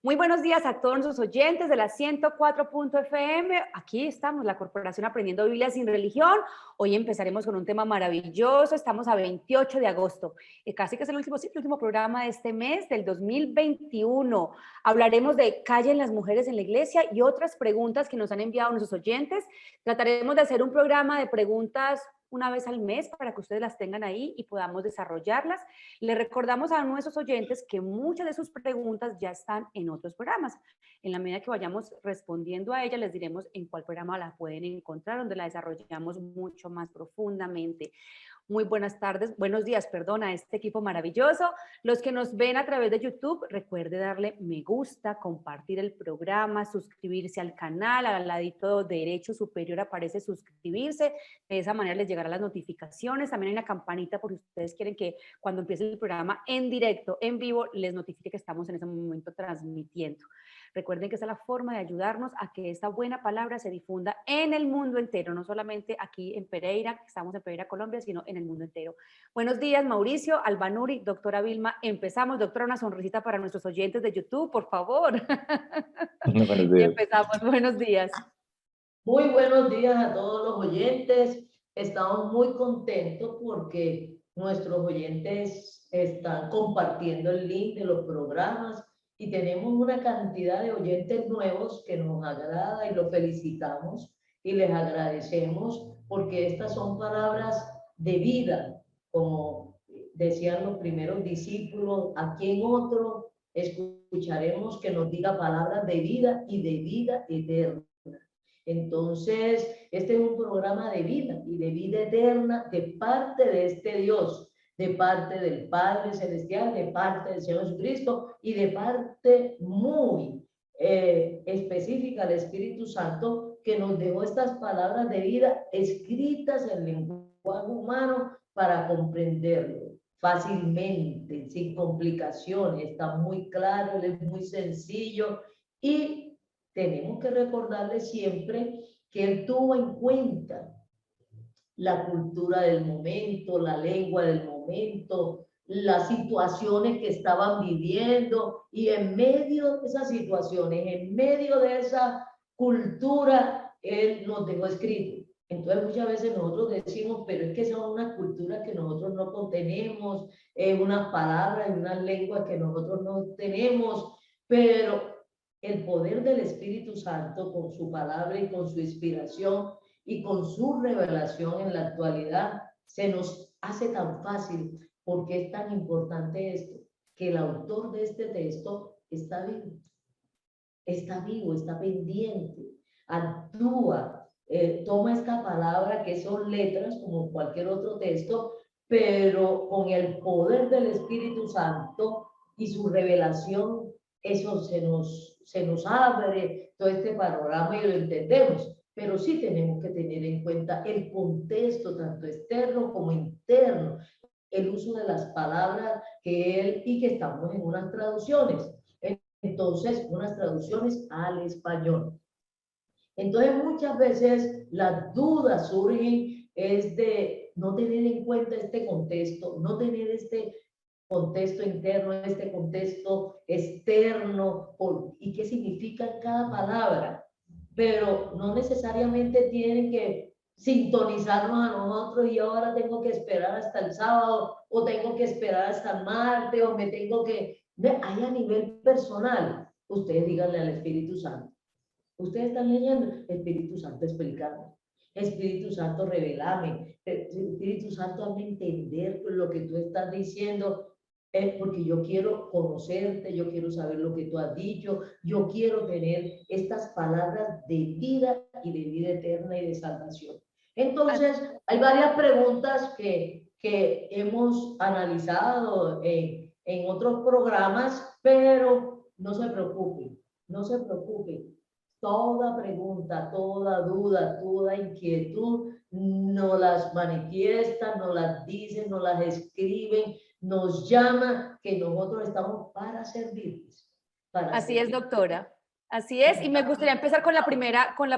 Muy buenos días a todos nuestros oyentes de la 104.fm. Aquí estamos, la Corporación Aprendiendo Biblia sin Religión. Hoy empezaremos con un tema maravilloso. Estamos a 28 de agosto. Casi que es el último, sí, el último programa de este mes, del 2021. Hablaremos de callen las mujeres en la iglesia y otras preguntas que nos han enviado nuestros oyentes. Trataremos de hacer un programa de preguntas una vez al mes para que ustedes las tengan ahí y podamos desarrollarlas. Le recordamos a nuestros oyentes que muchas de sus preguntas ya están en otros programas. En la medida que vayamos respondiendo a ellas, les diremos en cuál programa la pueden encontrar, donde la desarrollamos mucho más profundamente. Muy buenas tardes, buenos días, perdón, a este equipo maravilloso. Los que nos ven a través de YouTube, recuerde darle me gusta, compartir el programa, suscribirse al canal. Al ladito derecho superior aparece suscribirse. De esa manera les llegarán las notificaciones. También hay una campanita por si ustedes quieren que cuando empiece el programa en directo, en vivo, les notifique que estamos en ese momento transmitiendo. Recuerden que esa es la forma de ayudarnos a que esta buena palabra se difunda en el mundo entero, no solamente aquí en Pereira, que estamos en Pereira, Colombia, sino en el mundo entero. Buenos días, Mauricio, Albanuri, doctora Vilma. Empezamos, doctora, una sonrisita para nuestros oyentes de YouTube, por favor. Buenos Y días. empezamos. Buenos días. Muy buenos días a todos los oyentes. Estamos muy contentos porque nuestros oyentes están compartiendo el link de los programas y tenemos una cantidad de oyentes nuevos que nos agrada y los felicitamos y les agradecemos porque estas son palabras de vida, como decían los primeros discípulos. Aquí en otro escucharemos que nos diga palabras de vida y de vida eterna. Entonces, este es un programa de vida y de vida eterna de parte de este Dios, de parte del Padre Celestial, de parte del Señor Jesucristo y de parte muy específica del Espíritu Santo, que nos dejó estas palabras de vida escritas en lenguaje humano para comprenderlo fácilmente, sin complicaciones. Está muy claro, es muy sencillo y tenemos que recordarle siempre que él tuvo en cuenta la cultura del momento, la lengua del momento, las situaciones que estaban viviendo, y en medio de esas situaciones, en medio de esa cultura, él nos dejó escrito. Entonces muchas veces nosotros decimos, pero es que son unas culturas que nosotros no contenemos, unas palabras y unas lenguas que nosotros no tenemos, pero el poder del Espíritu Santo con su palabra y con su inspiración y con su revelación en la actualidad se nos hace tan fácil. Porque es tan importante esto, que el autor de este texto está vivo, está pendiente, actúa, toma esta palabra que son letras como cualquier otro texto, pero con el poder del Espíritu Santo y su revelación, eso se nos abre todo este panorama y lo entendemos. Pero sí tenemos que tener en cuenta el contexto, tanto externo como interno, el uso de las palabras que él, y que estamos en unas traducciones. Entonces, unas traducciones al español. Entonces, muchas veces las dudas surgen es de no tener en cuenta este contexto, no tener este contexto interno, este contexto externo, y qué significa cada palabra. Pero no necesariamente tienen que sintonizarnos a nosotros y ahora tengo que esperar hasta el sábado o tengo que esperar hasta el martes o me tengo que... Hay a nivel personal, ustedes díganle al Espíritu Santo. Ustedes están leyendo, Espíritu Santo, explícame. Espíritu Santo, revelame. Espíritu Santo, hazme entender lo que tú estás diciendo, porque yo quiero conocerte, yo quiero saber lo que tú has dicho, yo quiero tener estas palabras de vida y de vida eterna y de salvación. Entonces, hay varias preguntas que hemos analizado en otros programas, pero no se preocupen, no se preocupen. Toda pregunta, toda duda, toda inquietud, nos las manifiestan, nos las dicen, nos las escriben, nos llama, que nosotros estamos para servirles. Así es, doctora. Así es. Y me gustaría empezar con la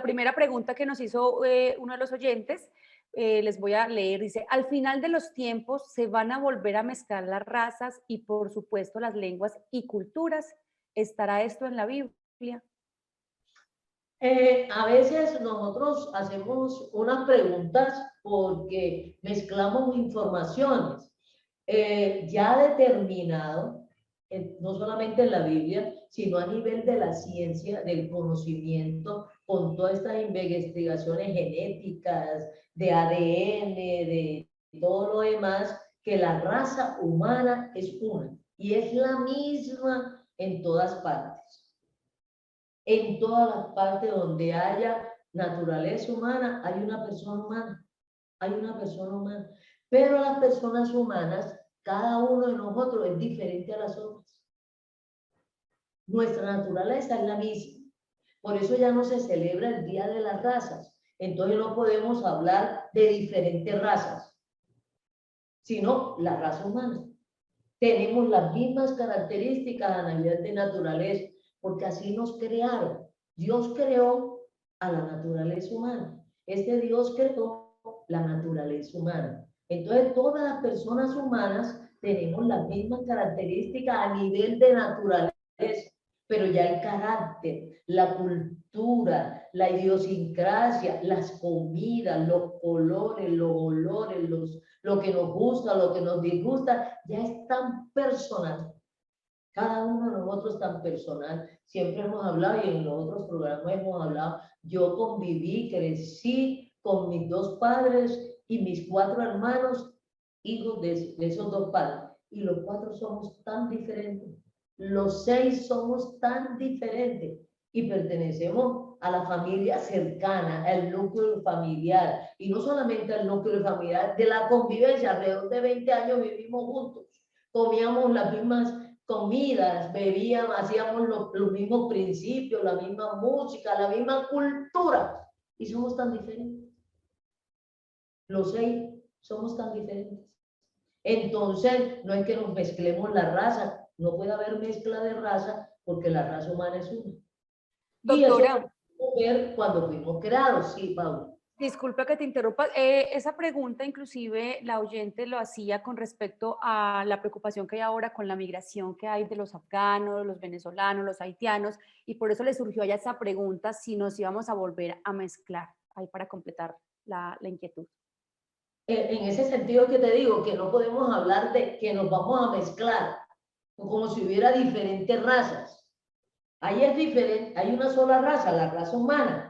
primera pregunta que nos hizo uno de los oyentes. Les voy a leer. Dice, al final de los tiempos se van a volver a mezclar las razas y, por supuesto, las lenguas y culturas. ¿Estará esto en la Biblia? A veces nosotros hacemos unas preguntas porque mezclamos informaciones. Ya determinado, no solamente en la Biblia, sino a nivel de la ciencia, del conocimiento, con todas estas investigaciones genéticas, de ADN, de todo lo demás, que la raza humana es una y es la misma en todas partes. En todas las partes donde haya naturaleza humana, hay una persona humana, hay una persona humana. Pero las personas humanas, cada uno de nosotros es diferente a las otras. Nuestra naturaleza es la misma. Por eso ya no se celebra el Día de las Razas. Entonces no podemos hablar de diferentes razas, sino la raza humana. Tenemos las mismas características a nivel de naturaleza, porque así nos crearon. Dios creó a la naturaleza humana. Este Dios creó la naturaleza humana. Entonces, todas las personas humanas tenemos las mismas características a nivel de naturaleza, pero ya el carácter, la cultura, la idiosincrasia, las comidas, los colores, los olores, lo que nos gusta, lo que nos disgusta, ya es tan personal. Cada uno de nosotros tan personal. Siempre hemos hablado y en los otros programas hemos hablado. Yo conviví, crecí con mis dos padres y mis 4 hermanos, hijos de esos dos padres. Y los 4 somos tan diferentes. Los 6 somos tan diferentes y pertenecemos a la familia cercana, al núcleo familiar. Y no solamente al núcleo familiar, de la convivencia. Alrededor de 20 años vivimos juntos. Comíamos las mismas comidas, bebíamos, hacíamos los mismos principios, la misma música, la misma cultura. Y somos tan diferentes. Los 6 somos tan diferentes. Entonces, no es que nos mezclemos la raza. No puede haber mezcla de raza porque la raza humana es una. Y eso Doctora, lo podemos ver cuando fuimos creados. Sí, Paula. disculpa que te interrumpa. Esa pregunta inclusive la oyente lo hacía con respecto a la preocupación que hay ahora con la migración que hay de los afganos, los venezolanos, los haitianos, y por eso le surgió ya esa pregunta si nos íbamos a volver a mezclar, ahí para completar la inquietud. En ese sentido que te digo, que no podemos hablar de que nos vamos a mezclar, como si hubiera diferentes razas. Ahí es diferente, hay una sola raza, la raza humana,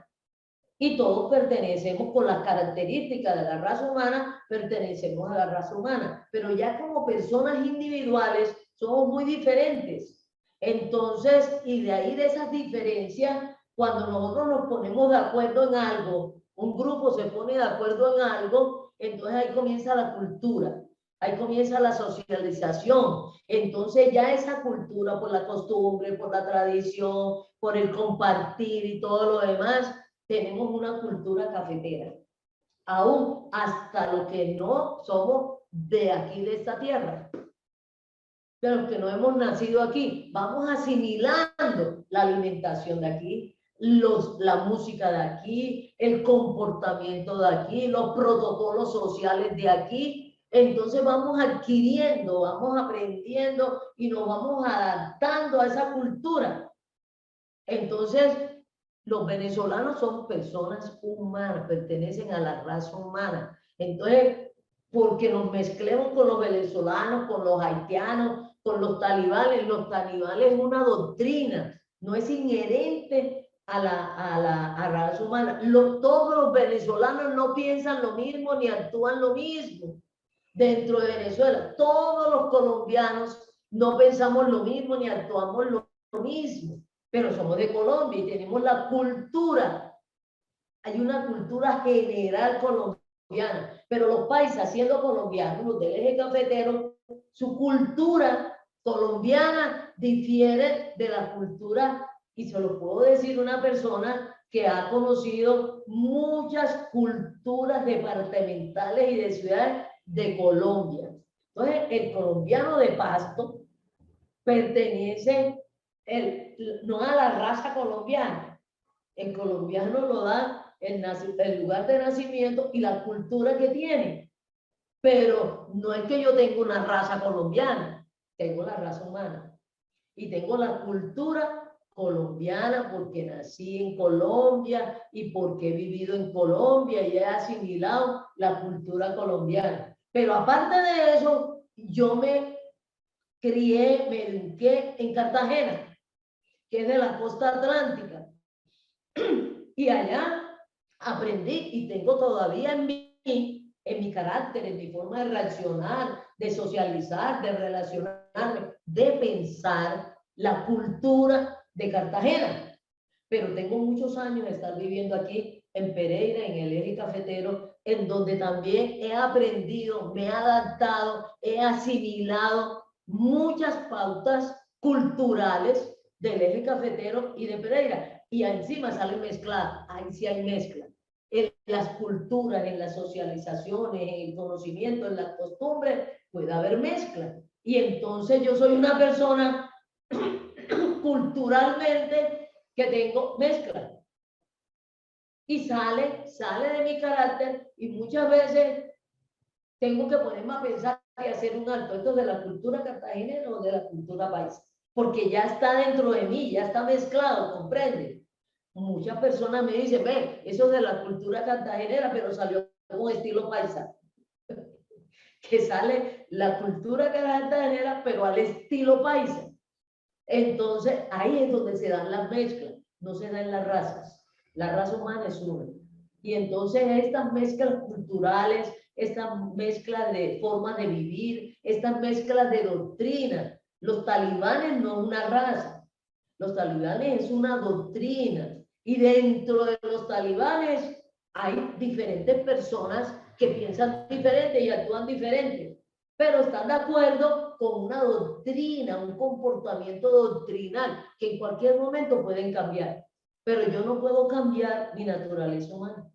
y todos pertenecemos con las características de la raza humana, pertenecemos a la raza humana, pero ya como personas individuales somos muy diferentes. Entonces, y de ahí de esas diferencias, cuando nosotros nos ponemos de acuerdo en algo, un grupo se pone de acuerdo en algo, entonces ahí comienza la cultura. Ahí comienza la socialización. Entonces ya esa cultura, por la costumbre, por la tradición, por el compartir y todo lo demás, tenemos una cultura cafetera. Aún hasta los que no somos de aquí, de esta tierra. De los que no hemos nacido aquí, vamos asimilando la alimentación de aquí, la música de aquí, el comportamiento de aquí, los protocolos sociales de aquí. Entonces vamos adquiriendo, vamos aprendiendo y nos vamos adaptando a esa cultura. Entonces, los venezolanos son personas humanas, pertenecen a la raza humana. Entonces, porque nos mezclemos con los venezolanos, con los haitianos, con los talibanes es una doctrina, no es inherente a la raza humana. Todos los venezolanos no piensan lo mismo ni actúan lo mismo dentro de Venezuela. Todos los colombianos no pensamos lo mismo ni actuamos lo mismo, pero somos de Colombia y tenemos la cultura. Hay una cultura general colombiana, pero los paisas, siendo colombianos, los del eje cafetero, su cultura colombiana difiere de la cultura, y se lo puedo decir una persona que ha conocido muchas culturas departamentales y de ciudades de Colombia. Entonces, el colombiano de Pasto pertenece no a la raza colombiana. El colombiano lo da el lugar de nacimiento y la cultura que tiene. Pero no es que yo tenga una raza colombiana, tengo la raza humana. y tengo la cultura colombiana porque nací en Colombia y porque he vivido en Colombia y he asimilado la cultura colombiana. Pero aparte de eso, yo me crié, me eduqué en Cartagena, que es de la costa atlántica. Y allá aprendí y tengo todavía en mi carácter, en mi forma de reaccionar, de socializar, de relacionarme, de pensar la cultura de Cartagena. Pero tengo muchos años de estar viviendo aquí en Pereira, en el eje cafetero, en donde también he aprendido, me he adaptado, he asimilado muchas pautas culturales del eje cafetero y de Pereira. Y encima sale mezclada, ahí sí hay mezcla. En las culturas, en las socializaciones, en el conocimiento, en las costumbres, puede haber mezcla. Y entonces yo soy una persona culturalmente que tengo mezcla. Y sale de mi carácter y muchas veces tengo que ponerme a pensar y hacer un alto. ¿Esto es de la cultura cartagenera o de la cultura paisa? Porque ya está dentro de mí, ya está mezclado, ¿comprende? Muchas personas me dicen, ve, eso es de la cultura cartagenera, pero salió con estilo paisa. Que sale la cultura cartagenera, pero al estilo paisa. Entonces, ahí es donde se dan las mezclas, no se dan las razas. La raza humana es una. Y entonces estas mezclas culturales, estas mezclas de formas de vivir, estas mezclas de doctrina. Los talibanes no es una raza, los talibanes es una doctrina. Y dentro de los talibanes hay diferentes personas que piensan diferente y actúan diferente, pero están de acuerdo con una doctrina, un comportamiento doctrinal que en cualquier momento pueden cambiar. Pero yo no puedo cambiar mi naturaleza humana,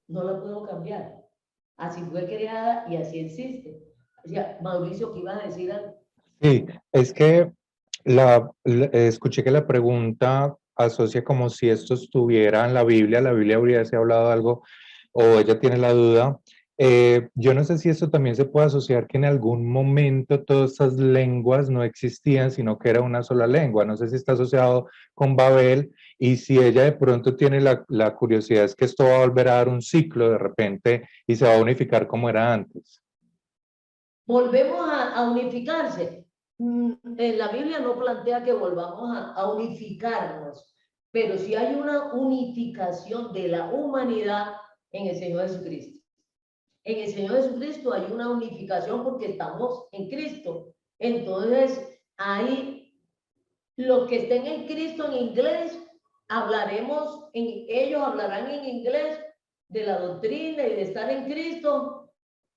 no la puedo cambiar. Así fue creada y así existe. O sea, Mauricio, ¿qué ibas a decir algo? Sí, es que escuché que la pregunta asocia como si esto estuviera en la Biblia hubiese hablado algo, o ella tiene la duda. Yo no sé si esto también se puede asociar que en algún momento todas estas lenguas no existían, sino que era una sola lengua. No sé si está asociado con Babel y si ella de pronto tiene la curiosidad es que esto va a volver a dar un ciclo de repente y se va a unificar como era antes. Volvemos a unificarse. En la Biblia no plantea que volvamos a unificarnos, pero sí hay una unificación de la humanidad en el Señor Jesucristo. En el Señor Jesucristo hay una unificación porque estamos en Cristo. Entonces, ahí los que estén en Cristo en inglés, ellos hablarán en inglés de la doctrina y de estar en Cristo,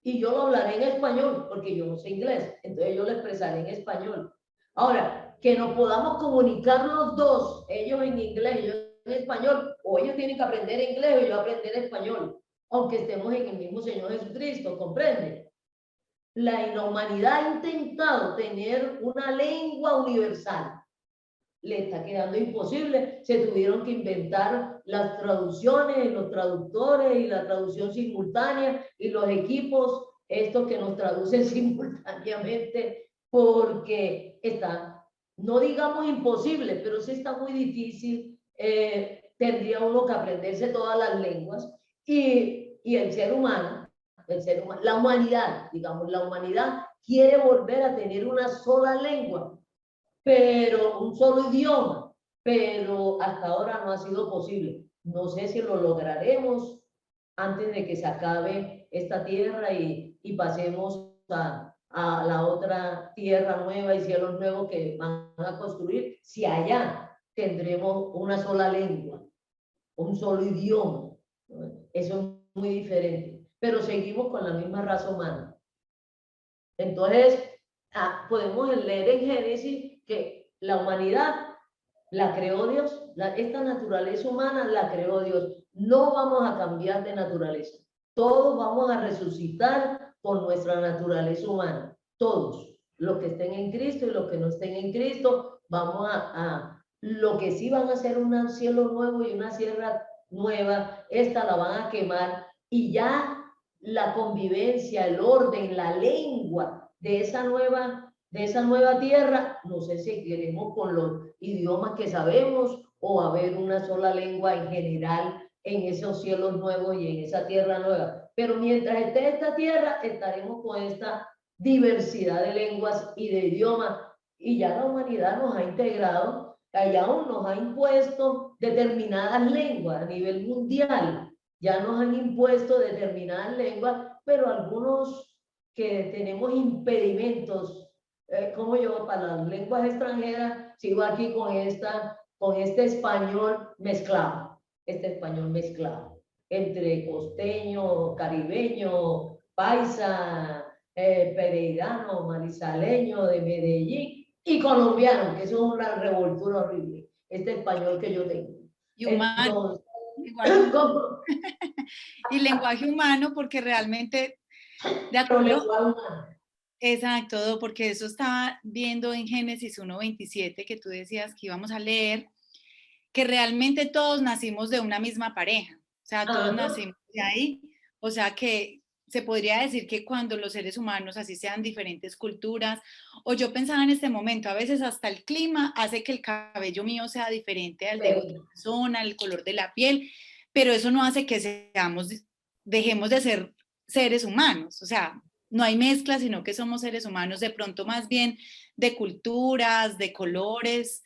y yo lo hablaré en español porque yo no sé inglés, entonces yo lo expresaré en español. Ahora, que nos podamos comunicar los dos, ellos en inglés y yo en español, o ellos tienen que aprender inglés o yo aprender español, aunque estemos en el mismo Señor Jesucristo, ¿comprende? La humanidad ha intentado tener una lengua universal, le está quedando imposible. Se tuvieron que inventar las traducciones, los traductores y la traducción simultánea y los equipos, estos que nos traducen simultáneamente, porque está, no digamos imposible, pero sí está muy difícil. Tendría uno que aprenderse todas las lenguas y el ser humano, la humanidad, digamos, la humanidad quiere volver a tener una sola lengua, pero un solo idioma, pero hasta ahora no ha sido posible. No sé si lo lograremos antes de que se acabe esta tierra y pasemos a la otra tierra nueva y cielos nuevos que van a construir, si allá tendremos una sola lengua, un solo idioma. Eso es muy diferente, pero seguimos con la misma raza humana. Entonces, podemos leer en Génesis que la humanidad la creó Dios, esta naturaleza humana la creó Dios. No vamos a cambiar de naturaleza. Todos vamos a resucitar con nuestra naturaleza humana. Todos, los que estén en Cristo y los que no estén en Cristo, vamos lo que sí van a hacer un cielo nuevo y una tierra nueva, esta la van a quemar y ya la convivencia, el orden, la lengua de esa nueva de esa nueva tierra, no sé si queremos con los idiomas que sabemos o haber una sola lengua en general en esos cielos nuevos y en esa tierra nueva. Pero mientras esté esta tierra, estaremos con esta diversidad de lenguas y de idiomas. Y ya la humanidad nos ha integrado, y aún nos ha impuesto determinadas lenguas a nivel mundial. Ya nos han impuesto determinadas lenguas, pero algunos que tenemos impedimentos, como yo, para las lenguas extranjeras, sigo aquí con este español mezclado, entre costeño, caribeño, paisa, pereirano, manizaleño, de Medellín y colombiano, que eso es una revoltura horrible, este español que yo tengo. Y humano. Entonces, Y lenguaje humano, porque realmente, de acuerdo, exacto, porque eso estaba viendo en Génesis 1:27, que tú decías que íbamos a leer, que realmente todos nacimos de una misma pareja, o sea, todos nacimos de ahí, o sea que se podría decir que cuando los seres humanos, así sean diferentes culturas, o yo pensaba en este momento, a veces hasta el clima hace que el cabello mío sea diferente al de otra persona, el color de la piel, pero eso no hace que dejemos de ser seres humanos, o sea, no hay mezcla, sino que somos seres humanos, de pronto más bien de culturas, de colores,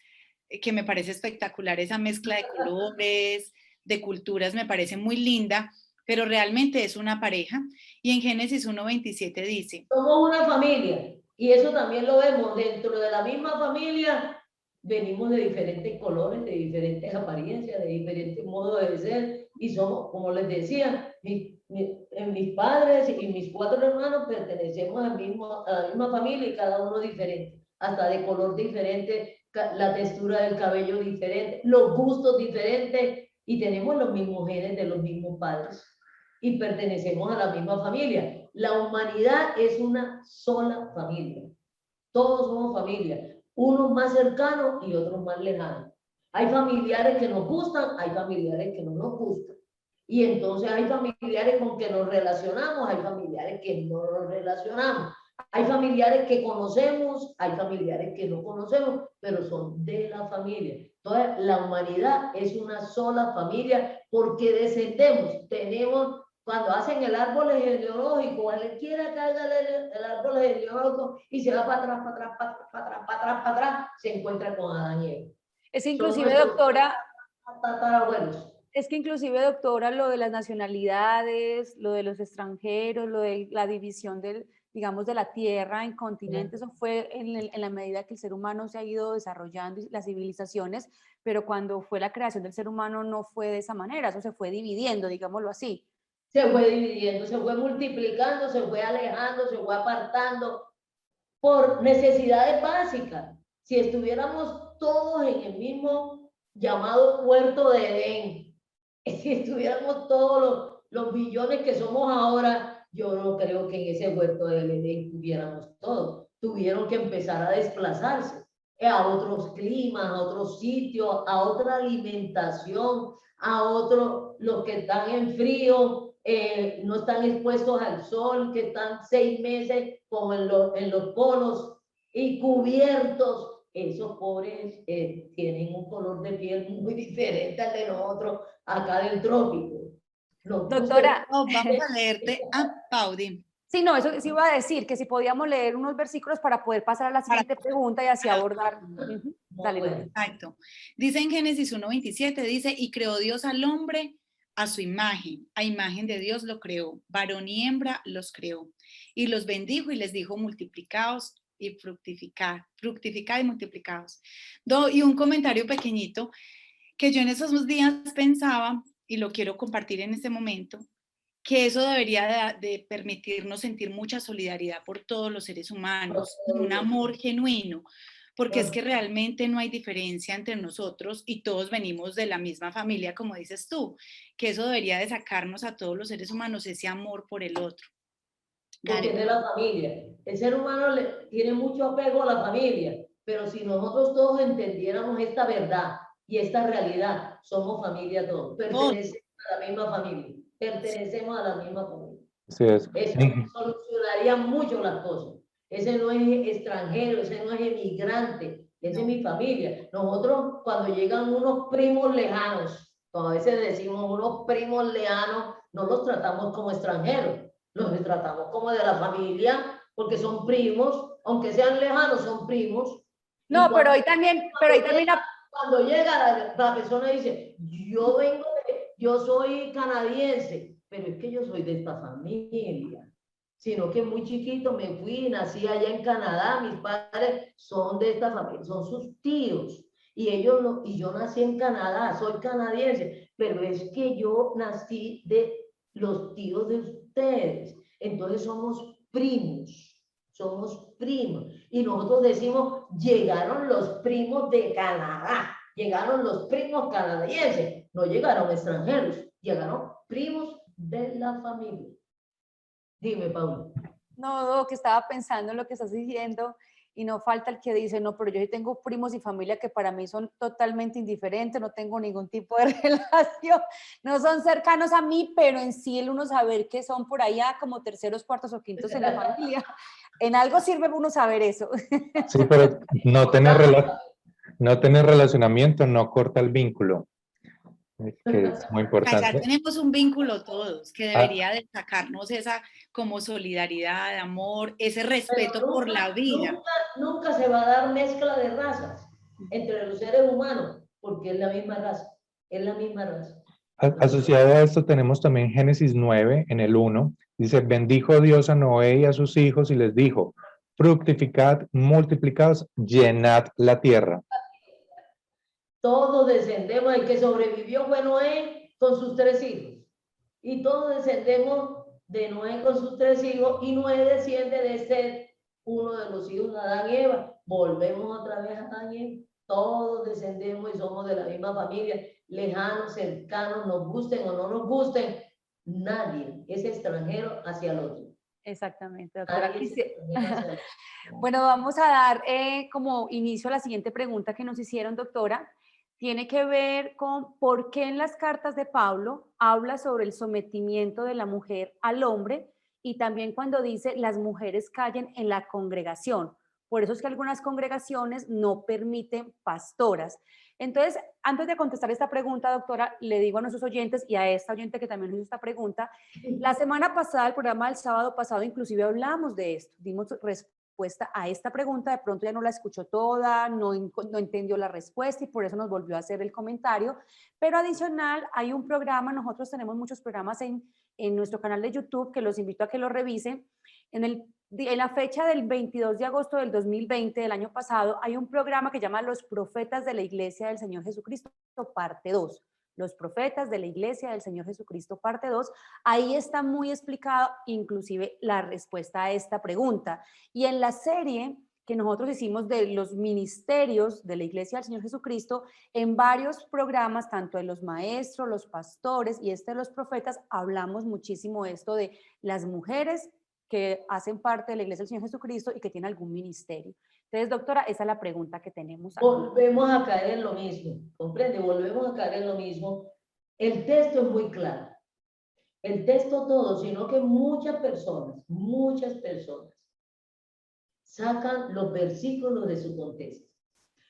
que me parece espectacular esa mezcla de colores, de culturas, me parece muy linda, pero realmente es una pareja. Y en Génesis 1:27 dice: somos una familia, y eso también lo vemos dentro de la misma familia. Venimos de diferentes colores, de diferentes apariencias, de diferentes modos de ser, y somos, como les decía, mis padres y mis 4 hermanos pertenecemos a la misma familia, y cada uno diferente, hasta de color diferente, la textura del cabello diferente, los gustos diferentes, y tenemos los mismos genes de los mismos padres, y pertenecemos a la misma familia. La humanidad es una sola familia. Todos somos familia, unos más cercanos y otros más lejanos. Hay familiares que nos gustan, hay familiares que no nos gustan. Y entonces hay familiares con que nos relacionamos, hay familiares que no nos relacionamos. Hay familiares que conocemos, hay familiares que no conocemos, pero son de la familia. Entonces, la humanidad es una sola familia porque descendemos, tenemos. Cuando hacen el árbol genealógico, cualquiera que haga el árbol genealógico y se va para atrás, para atrás, para atrás, para atrás, para atrás, para atrás, se encuentra con Adán y Eva. Es inclusive, doctora, tatarabuelos. es que inclusive, doctora, lo de las nacionalidades, lo de los extranjeros, lo de la división del, digamos, de la tierra en continentes, eso fue en la medida que el ser humano se ha ido desarrollando, las civilizaciones, pero cuando fue la creación del ser humano no fue de esa manera, eso se fue dividiendo, digámoslo así. Se fue dividiendo, se fue multiplicando, se fue alejando, se fue apartando por necesidades básicas. Si estuviéramos todos en el mismo llamado huerto de Edén, si estuviéramos todos los billones que somos ahora, yo no creo que en ese huerto de Edén tuviéramos todos. Tuvieron que empezar a desplazarse a otros climas, a otros sitios, a otra alimentación, a otros, los que están en frío, no están expuestos al sol, que están 6 meses como en los polos y cubiertos. Esos pobres tienen un color de piel muy diferente al de nosotros acá del trópico. Doctora, vamos a leerte a Paudi. Sí, no, eso sí iba a decir, que si podíamos leer unos versículos para poder pasar a la siguiente pregunta y así abordar. Dale, bueno. Exacto. Dice en Génesis 1:27, dice, y creó Dios al hombre a su imagen, a imagen de Dios lo creó, varón y hembra los creó, y los bendijo y les dijo, multiplicaos y fructificad y multiplicados. Y un comentario pequeñito que yo en esos días pensaba, y lo quiero compartir en este momento, que eso debería de permitirnos sentir mucha solidaridad por todos los seres humanos, un amor genuino, porque es que realmente no hay diferencia entre nosotros y todos venimos de la misma familia, como dices tú, que eso debería de sacarnos a todos los seres humanos ese amor por el otro. Porque es de la familia. El ser humano tiene mucho apego a la familia, pero si nosotros todos entendiéramos esta verdad y esta realidad, somos familia todos, pertenecemos a la misma familia, pertenecemos a la misma familia. Sí, es. Eso solucionaría mucho las cosas. ese no es extranjero, ese no es emigrante, ese es mi familia. Nosotros cuando llegan unos primos lejanos, como a veces decimos unos primos lejanos, no los tratamos como extranjeros, los tratamos como de la familia, porque son primos, aunque sean lejanos, son primos. No, pero hoy también, cuando llega la persona dice, yo soy canadiense, pero es que yo soy de esta familia, sino que muy chiquito me fui, nací allá en Canadá, mis padres son de esta familia, son sus tíos, y yo nací en Canadá, soy canadiense, pero es que yo nací de los tíos de ustedes, entonces somos primos. Somos primos. Y nosotros decimos, llegaron los primos de Canadá, llegaron los primos canadienses, no llegaron extranjeros, llegaron primos de la familia. Dime, Paula. No, que estaba pensando en lo que estás diciendo y no falta el que dice, no, pero yo sí tengo primos y familia que para mí son totalmente indiferentes, no tengo ningún tipo de relación, no son cercanos a mí, pero en sí el uno saber que son por allá como terceros, cuartos o quintos en la familia. En algo sirve uno saber eso. Sí, pero no tener relacionamiento no corta el vínculo, que es muy importante. Allá tenemos un vínculo todos, que debería destacarnos esa como solidaridad, amor, ese respeto por la vida. Nunca se va a dar mezcla de razas entre los seres humanos, porque es la misma raza, es la misma raza. Asociado a esto tenemos también Génesis 9, en el 1, dice, bendijo Dios a Noé y a sus hijos y les dijo, fructificad, multiplicaos, llenad la tierra. Todos descendemos, el que sobrevivió fue Noé con sus 3 hijos. Y todos descendemos de Noé con sus 3 hijos, y Noé desciende de Set, uno de los hijos de Adán y Eva. Volvemos otra vez a Adán y Eva. Todos descendemos y somos de la misma familia, lejanos, cercanos, nos gusten o no nos gusten. Nadie es extranjero hacia el otro. Exactamente, doctora. Bueno, vamos a dar como inicio a la siguiente pregunta que nos hicieron, doctora. Tiene que ver con por qué en las cartas de Pablo habla sobre el sometimiento de la mujer al hombre y también cuando dice las mujeres callen en la congregación. Por eso es que algunas congregaciones no permiten pastoras. Entonces, antes de contestar esta pregunta, doctora, le digo a nuestros oyentes y a esta oyente que también nos hizo esta pregunta, la semana pasada, el programa del sábado pasado, inclusive hablamos de esto, dimos respuesta a esta pregunta, de pronto ya no la escuchó toda, no entendió la respuesta y por eso nos volvió a hacer el comentario, pero adicional hay un programa, nosotros tenemos muchos programas en nuestro canal de YouTube que los invito a que lo revisen. En la fecha del 22 de agosto del 2020, del año pasado, hay un programa que se llama Los Profetas de la Iglesia del Señor Jesucristo, parte 2. Los Profetas de la Iglesia del Señor Jesucristo, parte 2. Ahí está muy explicado, inclusive, la respuesta a esta pregunta. Y en la serie que nosotros hicimos de los ministerios de la Iglesia del Señor Jesucristo, en varios programas, tanto de los maestros, los pastores y de los profetas, hablamos muchísimo de esto de las mujeres que hacen parte de la Iglesia del Señor Jesucristo y que tienen algún ministerio. Entonces, doctora, esa es la pregunta que tenemos aquí. Volvemos a caer en lo mismo, ¿comprende? Volvemos a caer en lo mismo. El texto es muy claro. El texto todo, sino que muchas personas sacan los versículos de su contexto.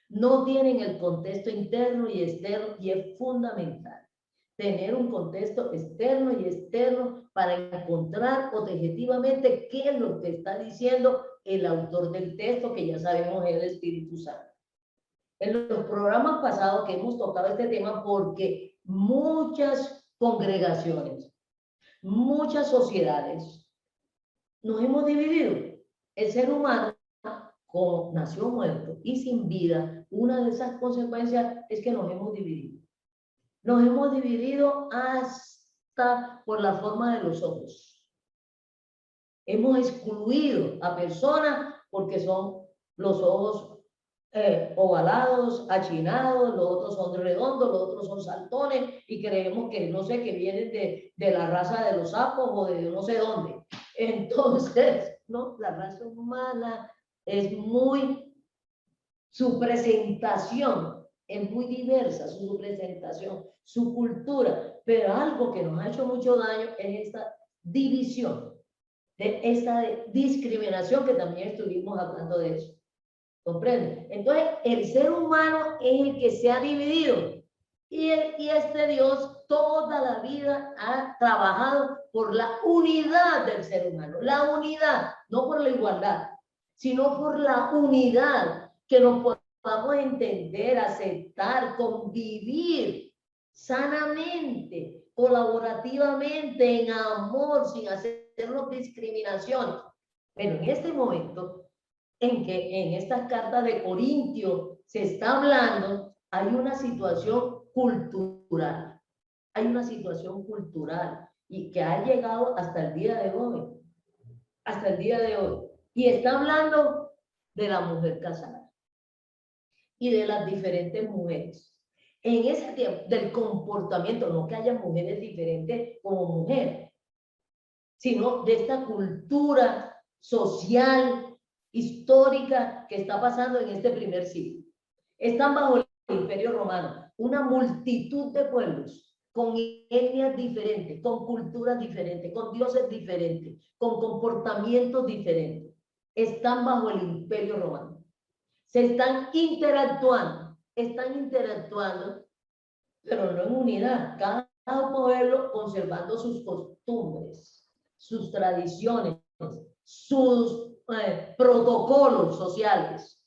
No tienen el contexto interno y externo, y es fundamental tener un contexto externo y externo para encontrar objetivamente qué es lo que está diciendo el autor del texto, que ya sabemos es el Espíritu Santo. En los programas pasados que hemos tocado este tema, porque muchas congregaciones, muchas sociedades, nos hemos dividido. El ser humano nació muerto y sin vida. Una de esas consecuencias es que nos hemos dividido. Nos hemos dividido hasta por la forma de los ojos. Hemos excluido a personas porque son los ojos ovalados, achinados, los otros son redondos, los otros son saltones, y creemos que no sé, que vienen de la raza de los sapos o de no sé dónde. Entonces, no, la raza humana es muy, su presentación es muy diversa, su presentación, su cultura, pero algo que nos ha hecho mucho daño es esta división de esa discriminación que también estuvimos hablando de eso. ¿Comprende? Entonces, el ser humano es el que se ha dividido y este Dios toda la vida ha trabajado por la unidad del ser humano, la unidad, no por la igualdad, sino por la unidad, que nos podamos entender, aceptar, convivir sanamente, colaborativamente, en amor, sin hacernos discriminaciones. Pero en este momento, en que en estas cartas de Corintio se está hablando, hay una situación cultural. Hay una situación cultural y que ha llegado hasta el día de hoy. Hasta el día de hoy. Y está hablando de la mujer casada y de las diferentes mujeres. En ese tiempo, del comportamiento, no que haya mujeres diferentes como mujer, sino de esta cultura social, histórica que está pasando en este primer siglo. Están bajo el Imperio Romano una multitud de pueblos con etnias diferentes, con culturas diferentes, con dioses diferentes, con comportamientos diferentes. Están bajo el Imperio Romano. Se están interactuando, pero no en unidad. Cada pueblo conservando sus costumbres, sus tradiciones, sus protocolos sociales.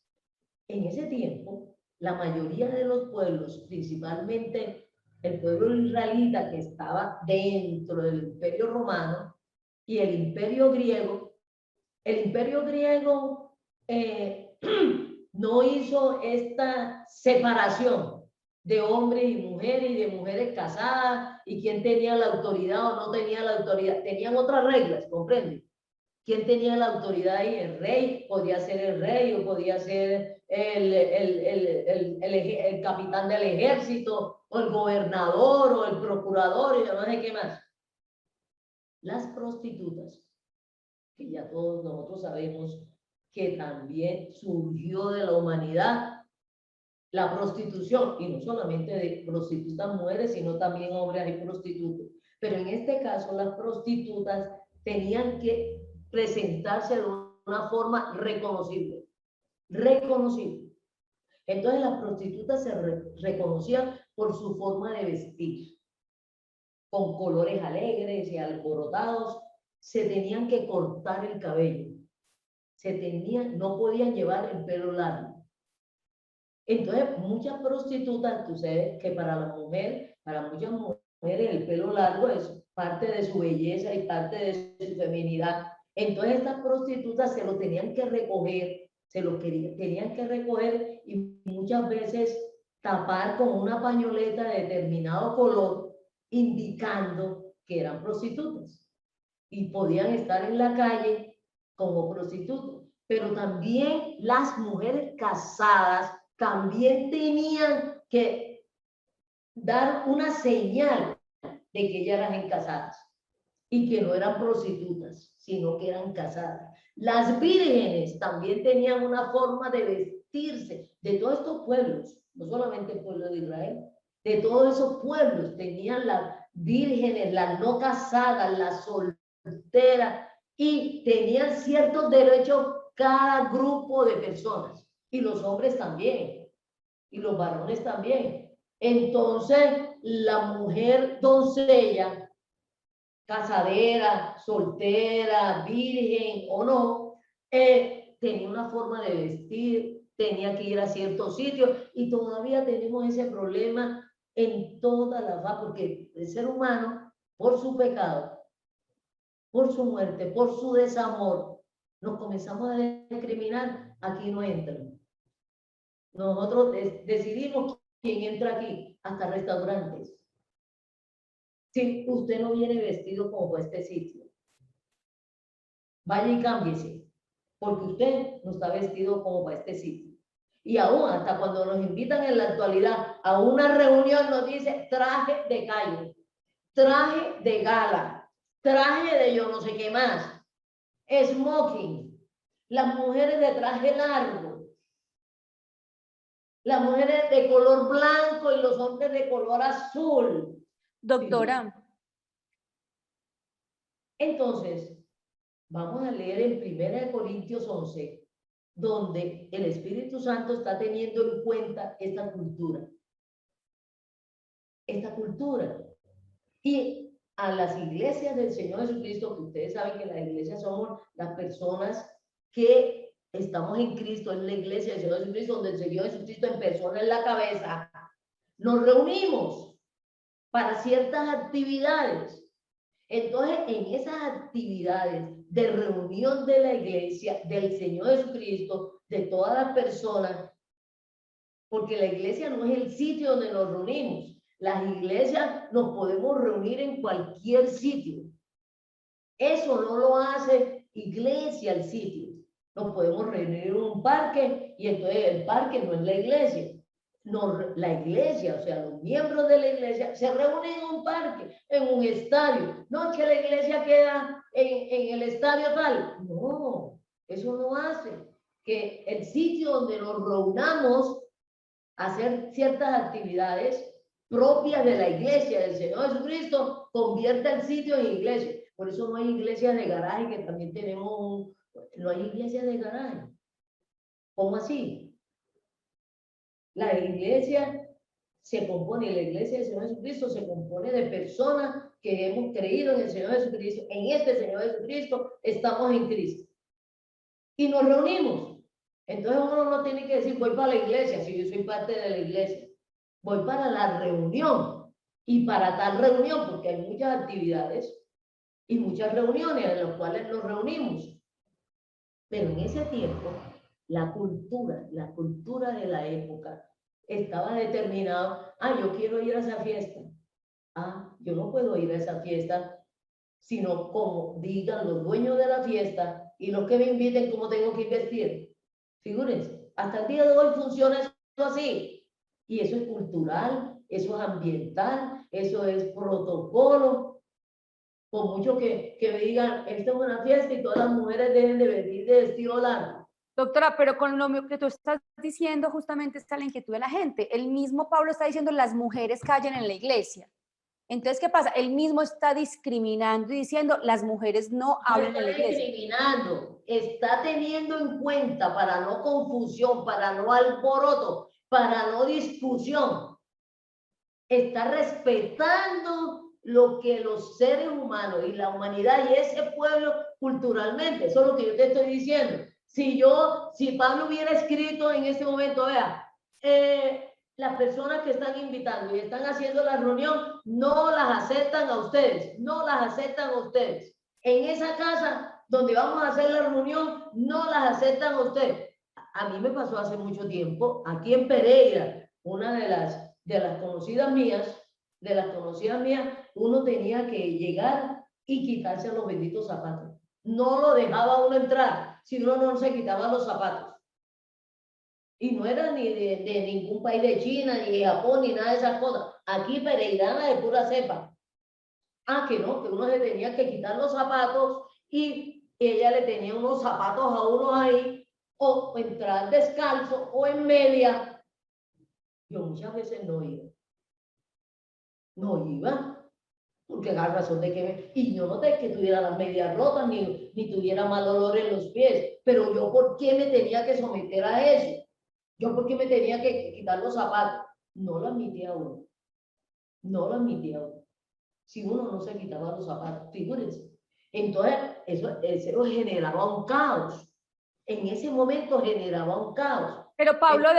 En ese tiempo, la mayoría de los pueblos, principalmente el pueblo israelita que estaba dentro del Imperio Romano y el Imperio Griego no hizo esta separación de hombres y mujeres casadas y quién tenía la autoridad o no tenía la autoridad. Tenían otras reglas, ¿comprenden? ¿Quién tenía la autoridad ahí? El rey, podía ser el rey o podía ser el capitán del ejército o el gobernador o el procurador y no sé qué más. Las prostitutas, que ya todos nosotros sabemos que también surgió de la humanidad la prostitución, y no solamente de prostitutas mujeres, sino también hombres y prostitutos. Pero en este caso las prostitutas tenían que presentarse de una forma reconocible. Entonces las prostitutas se reconocían por su forma de vestir, con colores alegres y alborotados. Se tenían que cortar el cabello, no podían llevar el pelo largo. Entonces muchas prostitutas, tú sabes que para muchas mujeres el pelo largo es parte de su belleza y parte de su feminidad. Entonces estas prostitutas se lo tenían que recoger, tenían que recoger y muchas veces tapar con una pañoleta de determinado color, indicando que eran prostitutas y podían estar en la calle como prostitutas. Pero también las mujeres casadas también tenían que dar una señal de que ellas eran casadas y que no eran prostitutas, sino que eran casadas. Las vírgenes también tenían una forma de vestirse. De todos estos pueblos, no solamente el pueblo de Israel, de todos esos pueblos tenían las vírgenes, las no casadas, las solteras, y tenían ciertos derechos cada grupo de personas, y los hombres también, y los varones también. Entonces, la mujer doncella, casadera, soltera, virgen o no, tenía una forma de vestir, tenía que ir a ciertos sitios, y todavía tenemos ese problema en toda la faz, porque el ser humano, por su pecado, por su muerte, por su desamor, nos comenzamos a discriminar. Aquí no entran. Nosotros decidimos quién entra aquí, hasta restaurantes. Si usted no viene vestido como para este sitio, vaya y cámbiese, porque usted no está vestido como para este sitio. Y aún hasta cuando nos invitan en la actualidad a una reunión, nos dice traje de calle, traje de gala, traje de yo no sé qué más, smoking, las mujeres de traje largo, las mujeres de color blanco y los hombres de color azul. Doctora. Entonces, Vamos a leer en 1 Corintios 11, donde el Espíritu Santo está teniendo en cuenta esta cultura. Esta cultura. Y a las iglesias del Señor Jesucristo, que ustedes saben que las iglesias somos las personas que estamos en Cristo, en la iglesia del Señor Jesucristo, donde el Señor Jesucristo en persona es la cabeza, nos reunimos para ciertas actividades. Entonces, en esas actividades de reunión de la iglesia, del Señor Jesucristo, de todas las personas, porque la iglesia no es el sitio donde nos reunimos. Las iglesias nos podemos reunir en cualquier sitio. Eso no lo hace iglesia el sitio. Nos podemos reunir en un parque y entonces el parque no es la iglesia. No, la iglesia, o sea, los miembros de la iglesia se reúnen en un parque, en un estadio. No es que la iglesia queda en el estadio tal. No, eso no hace que el sitio donde nos reunamos a hacer ciertas actividades propias de la iglesia del Señor Jesucristo convierta el sitio en iglesia. Por eso no hay iglesias de garaje, que también tenemos no hay iglesias de garaje. ¿Cómo así? La iglesia se compone, la iglesia del Señor Jesucristo se compone de personas que hemos creído en el Señor Jesucristo. En este Señor Jesucristo estamos en Cristo. Y nos reunimos. Entonces uno no tiene que decir, voy para la iglesia, si yo soy parte de la iglesia. Voy para la reunión. Y para tal reunión, porque hay muchas actividades y muchas reuniones en las cuales nos reunimos. Pero en ese tiempo, la cultura de la época estaba determinada. Yo quiero ir a esa fiesta. Yo no puedo ir a esa fiesta, sino como digan los dueños de la fiesta y los que me inviten cómo tengo que vestir. Figúrense, hasta el día de hoy funciona eso así. Y eso es cultural, eso es ambiental, eso es protocolo. Por mucho que me digan, esta es una fiesta y todas las mujeres deben de vestir de vestido largo. Doctora, pero con lo que tú estás diciendo justamente está la inquietud de la gente. El mismo Pablo está diciendo las mujeres callen en la iglesia. Entonces, ¿qué pasa? Él mismo está discriminando y diciendo las mujeres no hablan en la iglesia. Está discriminando, está teniendo en cuenta para no confusión, para no alboroto, para no discusión. Está respetando lo que los seres humanos y la humanidad y ese pueblo culturalmente, eso es lo que yo te estoy diciendo. Si Pablo hubiera escrito en este momento, vea, las personas que están invitando y están haciendo la reunión, no las aceptan a ustedes, no las aceptan a ustedes. En esa casa donde vamos a hacer la reunión, no las aceptan a ustedes. A mí me pasó hace mucho tiempo, aquí en Pereira, una de las conocidas mías, uno tenía que llegar y quitarse los benditos zapatos. No lo dejaba uno entrar, si uno no se quitaba los zapatos. Y no era ni de ningún país de China, ni de Japón, ni nada de esas cosas. Aquí pereirana de pura cepa. Que no, que uno se tenía que quitar los zapatos y ella le tenía unos zapatos a uno ahí, o entrar descalzo o en media. Yo muchas veces no iba. No iba. Porque la razón de que y yo no te que tuviera las medias rotas ni tuviera mal olor en los pies, pero yo ¿por qué me tenía que someter a eso? Yo ¿por qué me tenía que quitar los zapatos? No lo admitía uno. No lo admitía uno. Si uno no se quitaba los zapatos, figúrense. Entonces, eso generaba un caos. En ese momento generaba un caos. Pero Pablo,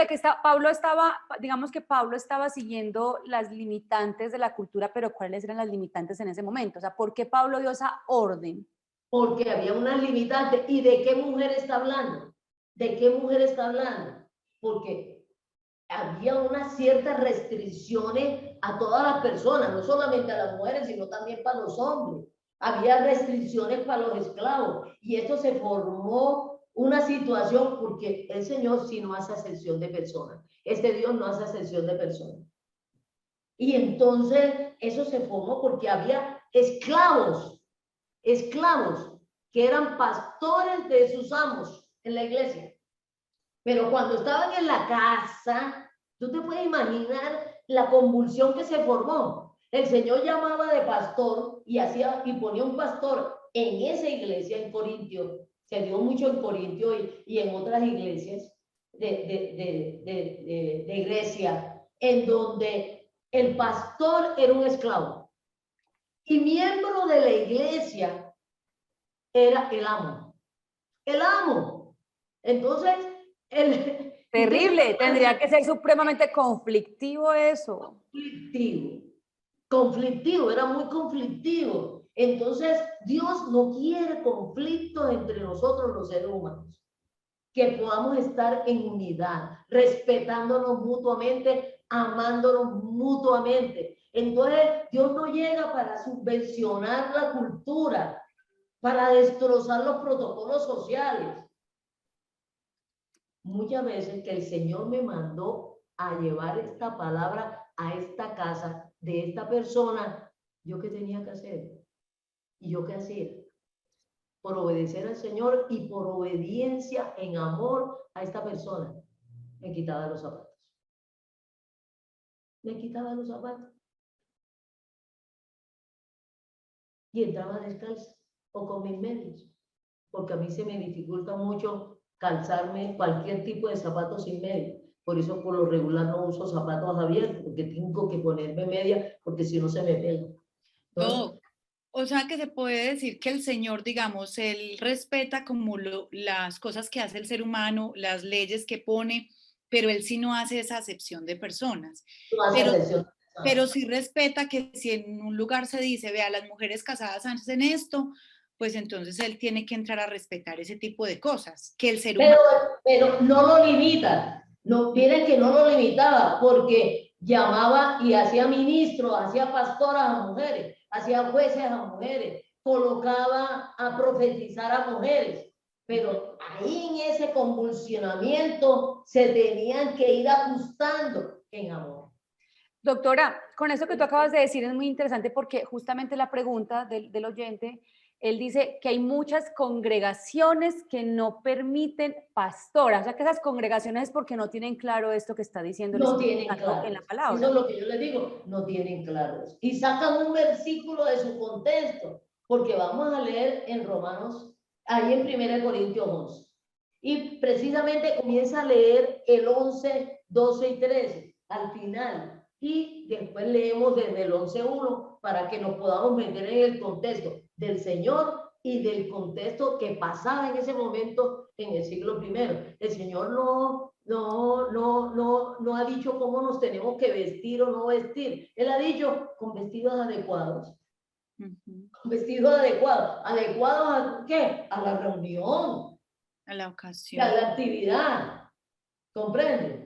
digamos que Pablo estaba siguiendo las limitantes de la cultura, pero ¿cuáles eran las limitantes en ese momento? O sea, ¿por qué Pablo dio esa orden? Porque había unas limitantes. ¿Y de qué mujer está hablando? ¿De qué mujer está hablando? Porque había unas ciertas restricciones a todas las personas, no solamente a las mujeres, sino también para los hombres. Había restricciones para los esclavos. Y esto se formó una situación porque el Señor sí no hace acepción de personas. Este Dios no hace acepción de personas. Y entonces eso se formó porque había esclavos que eran pastores de sus amos en la iglesia. Pero cuando estaban en la casa, tú te puedes imaginar la convulsión que se formó. El Señor llamaba de pastor y ponía un pastor en esa iglesia en Corintio, se dio mucho en Corintio y en otras iglesias de Grecia, en donde el pastor era un esclavo y miembro de la iglesia era el amo. El amo. Entonces, terrible, tendría que ser supremamente conflictivo eso. Conflictivo, era muy conflictivo. Entonces, Dios no quiere conflictos entre nosotros los seres humanos. Que podamos estar en unidad, respetándonos mutuamente, amándonos mutuamente. Entonces, Dios no llega para subvencionar la cultura, para destrozar los protocolos sociales. Muchas veces que el Señor me mandó a llevar esta palabra a esta casa de esta persona, ¿yo qué tenía que hacer? ¿Y yo qué hacía? Por obedecer al Señor y por obediencia en amor a esta persona, me quitaba los zapatos. Me quitaba los zapatos. Y entraba descalza o con mis medios, porque a mí se me dificulta mucho calzarme cualquier tipo de zapatos sin medio. Por eso por lo regular no uso zapatos abiertos, porque tengo que ponerme media, porque si no se me pega. Entonces, o sea que se puede decir que el Señor, digamos, Él respeta como las cosas que hace el ser humano, las leyes que pone, pero Él sí no hace esa acepción de personas. No hace excepción. Pero sí respeta que si en un lugar se dice, vea, las mujeres casadas hacen esto, pues entonces Él tiene que entrar a respetar ese tipo de cosas, que el ser humano... Pero no lo limita. No, miren que no lo limitaba, porque llamaba y hacía ministros, hacía pastoras a mujeres, hacía jueces a mujeres, colocaba a profetizar a mujeres, pero ahí en ese convulsionamiento se tenían que ir ajustando en amor. Doctora, con eso que tú acabas de decir es muy interesante porque justamente la pregunta del oyente, él dice que hay muchas congregaciones que no permiten pastoras, o sea que esas congregaciones es porque no tienen claro esto que está diciendo no tienen claro en la palabra. Eso es lo que yo les digo, no tienen claro. Y sacan un versículo de su contexto, porque vamos a leer en Romanos, ahí en 1 Corintios 11. Y precisamente comienza a leer el 11, 12 y 13 al final. Y después leemos desde el 11:1 para que nos podamos meter en el contexto del Señor y del contexto que pasaba en ese momento en el siglo I. El Señor no ha dicho cómo nos tenemos que vestir o no vestir. Él ha dicho con vestidos adecuados. Con vestidos adecuados. ¿Adecuados a qué? A la reunión. A la ocasión. A la actividad. ¿Comprenden?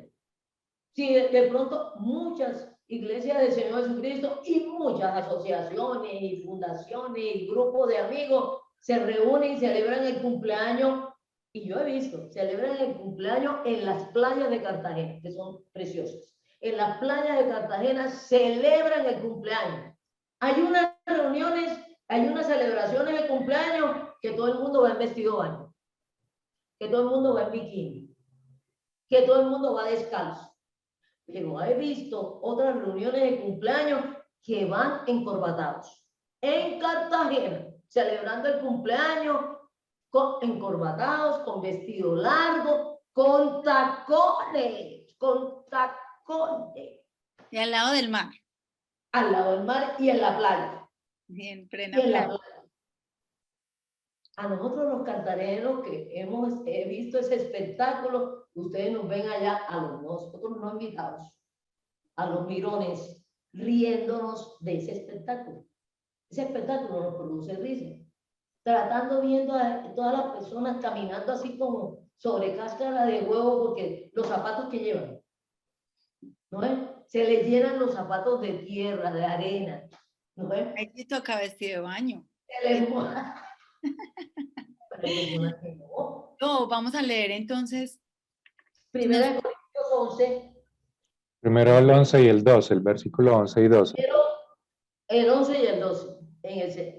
Si de pronto muchas iglesias del Señor Jesucristo y muchas asociaciones y fundaciones y grupos de amigos se reúnen y celebran el cumpleaños, y yo he visto, celebran el cumpleaños en las playas de Cartagena, que son preciosas. En las playas de Cartagena celebran el cumpleaños. Hay unas reuniones, hay unas celebraciones de cumpleaños que todo el mundo va en vestido de baño, que todo el mundo va en bikini, que todo el mundo va descalzo. Pero he visto otras reuniones de cumpleaños que van encorbatados. En Cartagena, celebrando el cumpleaños, encorbatados, con vestido largo, con tacones, con tacones. Y al lado del mar. Al lado del mar y en la playa. En plena playa. A nosotros los cartageneros que hemos visto ese espectáculo, ustedes nos ven allá a nosotros no invitados, a los mirones, riéndonos de ese espectáculo. Ese espectáculo nos produce risa. Viendo a todas las personas caminando así como sobre cáscara de huevo, porque los zapatos que llevan, ¿no es? Se les llenan los zapatos de tierra, de arena, ¿no es? Ahí sí toca vestido de baño. Se les moja. No, vamos a leer entonces. 1 Corintios 11. Primero el 11 y el 12, el versículo 11 y 12. Pero el 11 y el 12.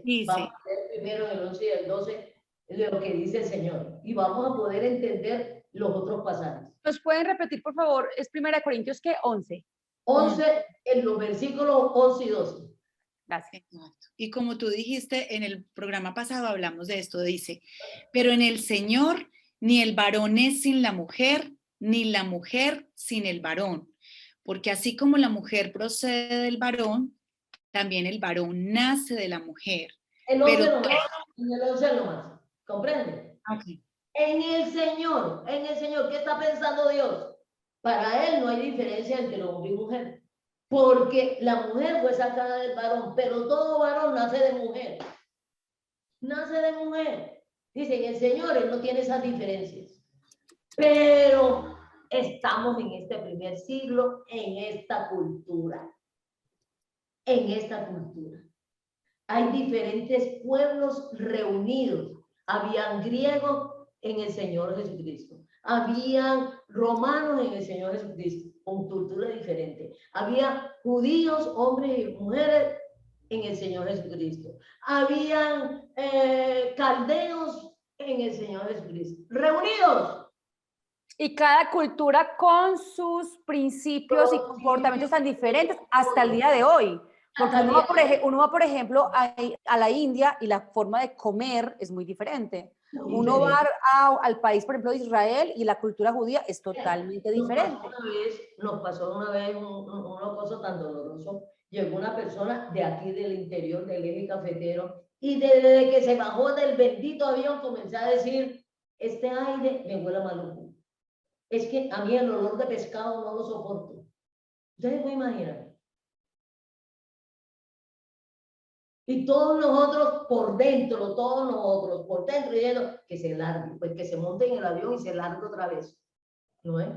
Sí, vamos a leer primero el 11 y el 12 de lo que dice el Señor. Y vamos a poder entender los otros pasajes. ¿Nos pueden repetir, por favor? Es 1 Corintios, ¿qué? 11. 11 en los versículos 11 y 12. Gracias. Exacto. Y como tú dijiste, en el programa pasado hablamos de esto, dice, pero en el Señor ni el varón es sin la mujer, ni la mujer sin el varón, porque así como la mujer procede del varón, también el varón nace de la mujer. El Pero 11 nomás, en el 11 nomás, ¿comprende? okay. En el Señor, ¿qué está pensando Dios? Para Él no hay diferencia entre hombre y mujer, porque la mujer fue sacada del varón, pero todo varón nace de mujer. Nace de mujer. Dice, en el Señor Él no tiene esas diferencias. Pero estamos en este primer siglo, en esta cultura. En esta cultura. Hay diferentes pueblos reunidos. Habían griegos en el Señor Jesucristo. Habían romanos en el Señor Jesucristo, con cultura diferente. Había judíos, hombres y mujeres en el Señor Jesucristo. Habían caldeos en el Señor Jesucristo. Reunidos. Y cada cultura con sus principios y comportamientos tan diferentes hasta el día de hoy. Porque uno va, por ejemplo, a la India y la forma de comer es muy diferente. Uno va al país, por ejemplo, de Israel y la cultura judía es totalmente diferente. Nos pasó una vez una cosa tan dolorosa. Llegó una persona de aquí del interior del eje cafetero y desde que se bajó del bendito avión comencé a decir, este aire me huele a maluco. Es que a mí el olor de pescado no lo soporto. Ustedes me imaginan. Y todos nosotros por dentro, diciendo que se largue, pues que se monte en el avión y se largue otra vez. ¿No es?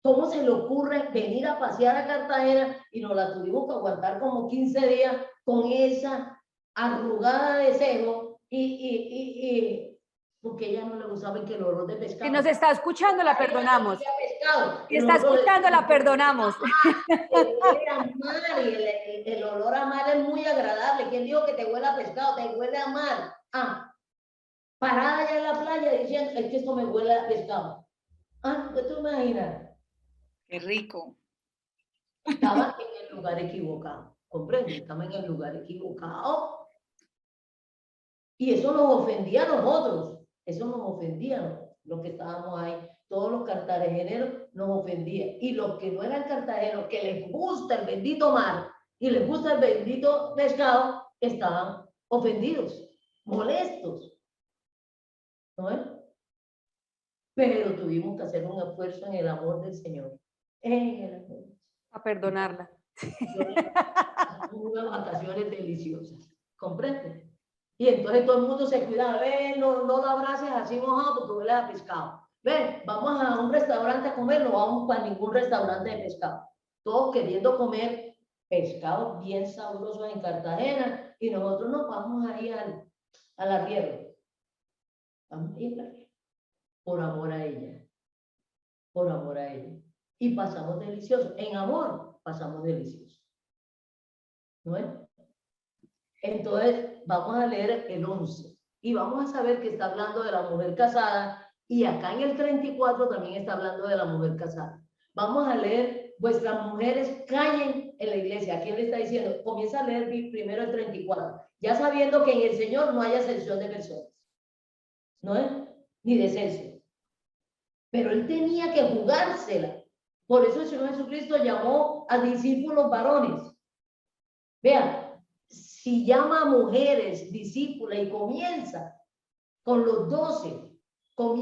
¿Cómo se le ocurre venir a pasear a Cartagena y nos la tuvimos que aguantar como 15 días con esa arrugada de cejo porque ella no le gustaba que el olor de pescado. Si nos está escuchando, la perdonamos. Si está escuchando, la perdonamos. El olor a mar es muy agradable. ¿Quién dijo que te huele a pescado? Te huele a mar. Parada allá en la playa diciendo, es que esto me huele a pescado. ¿Qué tú imaginas? Qué rico. Estaba en el lugar equivocado. ¿Comprende? Estaba en el lugar equivocado. Y eso nos ofendía a nosotros. Eso nos ofendía los que estábamos ahí. Todos los cartageneros nos ofendían. Y los que no eran cartageneros, que les gusta el bendito mar y les gusta el bendito pescado, estaban ofendidos, molestos. ¿No es? Pero tuvimos que hacer un esfuerzo en el amor del Señor. A perdonarla. Unas vacaciones deliciosas. ¿Comprende? Y entonces todo el mundo se cuidaba. No lo abraces así mojado porque huele a pescado. Ven, vamos a un restaurante a comer, no vamos para ningún restaurante de pescado. Todos queriendo comer pescado bien sabrosos en Cartagena y nosotros nos vamos ahí al arriero. Vamos a ir al arriero. Por amor a ella. Por amor a ella. Y pasamos delicioso. En amor pasamos delicioso. ¿No es? Entonces, vamos a leer el 11 y vamos a saber que está hablando de la mujer casada y acá en el 34 también está hablando de la mujer casada. Vamos a leer, vuestras mujeres callen en la iglesia. ¿A quién le está diciendo? Comienza a leer primero el 34, ya sabiendo que en el Señor no hay excepción de personas, ¿no es? Ni de sexo. Pero él tenía que jugársela. Por eso el Señor Jesucristo llamó a discípulos varones. Vean, si llama a mujeres discípulas y comienza con los 12, con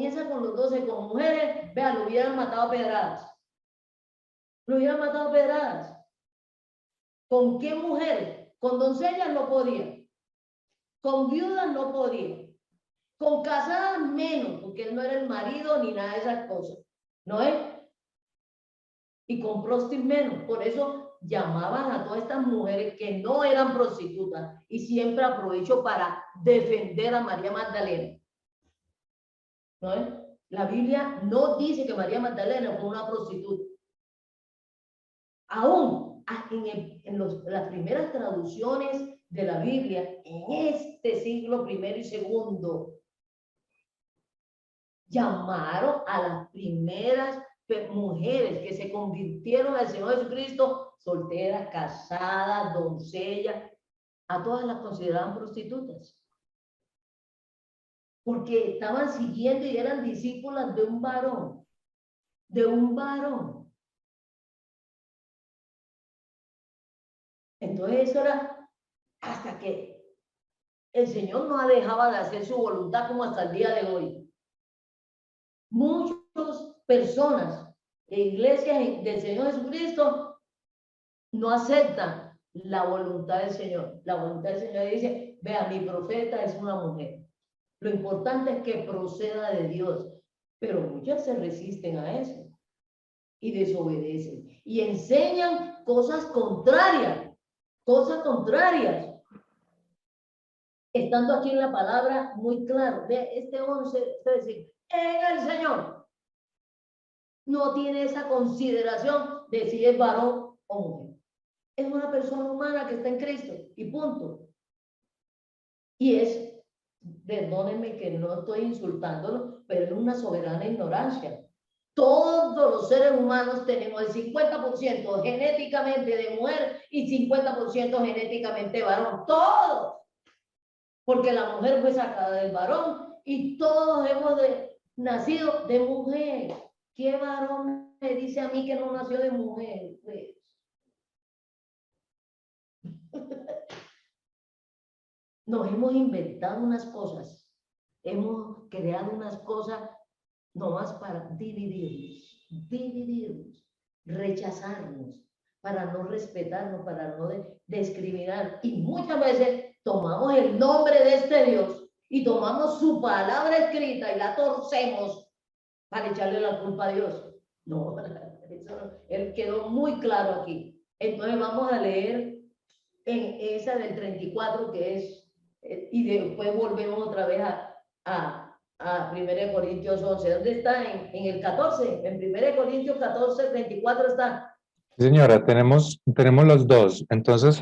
mujeres, vean, lo hubieran matado a pedradas. Lo hubieran matado a pedradas. ¿Con qué mujeres? Con doncellas no podía. Con viudas no podía. Con casadas menos, porque él no era el marido ni nada de esas cosas. ¿No es? Y con prostis menos. Por eso llamaban a todas estas mujeres que no eran prostitutas y siempre aprovecho para defender a María Magdalena. ¿No es? La Biblia no dice que María Magdalena fue una prostituta. Aún en las primeras traducciones de la Biblia, en este siglo I y II, llamaron a las primeras mujeres que se convirtieron al Señor Jesucristo, solteras, casadas, doncellas, a todas las consideraban prostitutas. Porque estaban siguiendo y eran discípulas de un varón. De un varón. Entonces eso era hasta que el Señor no dejaba de hacer su voluntad como hasta el día de hoy. Muchas personas de iglesias del Señor Jesucristo no aceptan la voluntad del Señor. La voluntad del Señor dice, vea, mi profeta es una mujer. Lo importante es que proceda de Dios, pero muchas se resisten a eso y desobedecen y enseñan cosas contrarias, Estando aquí en la palabra muy claro, de este 11, es decir, en el Señor no tiene esa consideración de si es varón o mujer. Es una persona humana que está en Cristo y punto. Y es, perdónenme que no estoy insultándolo, pero es una soberana ignorancia. Todos los seres humanos tenemos el 50% genéticamente de mujer y 50% genéticamente varón. Todos. Porque la mujer fue sacada del varón y todos hemos nacido de mujer. ¿Qué varón me dice a mí que no nació de mujer? Pues. Nos hemos inventado unas cosas, hemos creado unas cosas nomás para dividirnos, rechazarnos, para no respetarnos, para no discriminar. Y muchas veces tomamos el nombre de este Dios y tomamos su palabra escrita y la torcemos para echarle la culpa a Dios. No, eso no, él quedó muy claro aquí. Entonces vamos a leer en esa del 34 que es, y después volvemos otra vez a 1 Corintios 11. ¿Dónde está? En el 14. En 1 Corintios 14, 24 está. Señora, tenemos los dos. Entonces,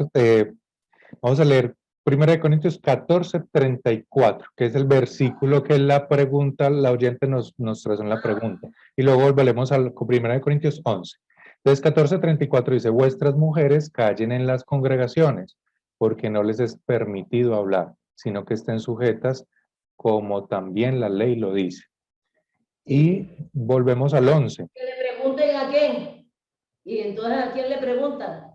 vamos a leer 1 Corintios 14, 34, que es el versículo que la pregunta, la oyente nos trazó en la pregunta. Y luego volveremos al 1 Corintios 11. Entonces, 14, 34 dice, vuestras mujeres callen en las congregaciones, porque no les es permitido hablar, sino que estén sujetas, como también la ley lo dice. Y volvemos al 11. Que le pregunten a quién. Y entonces, ¿a quién le preguntan?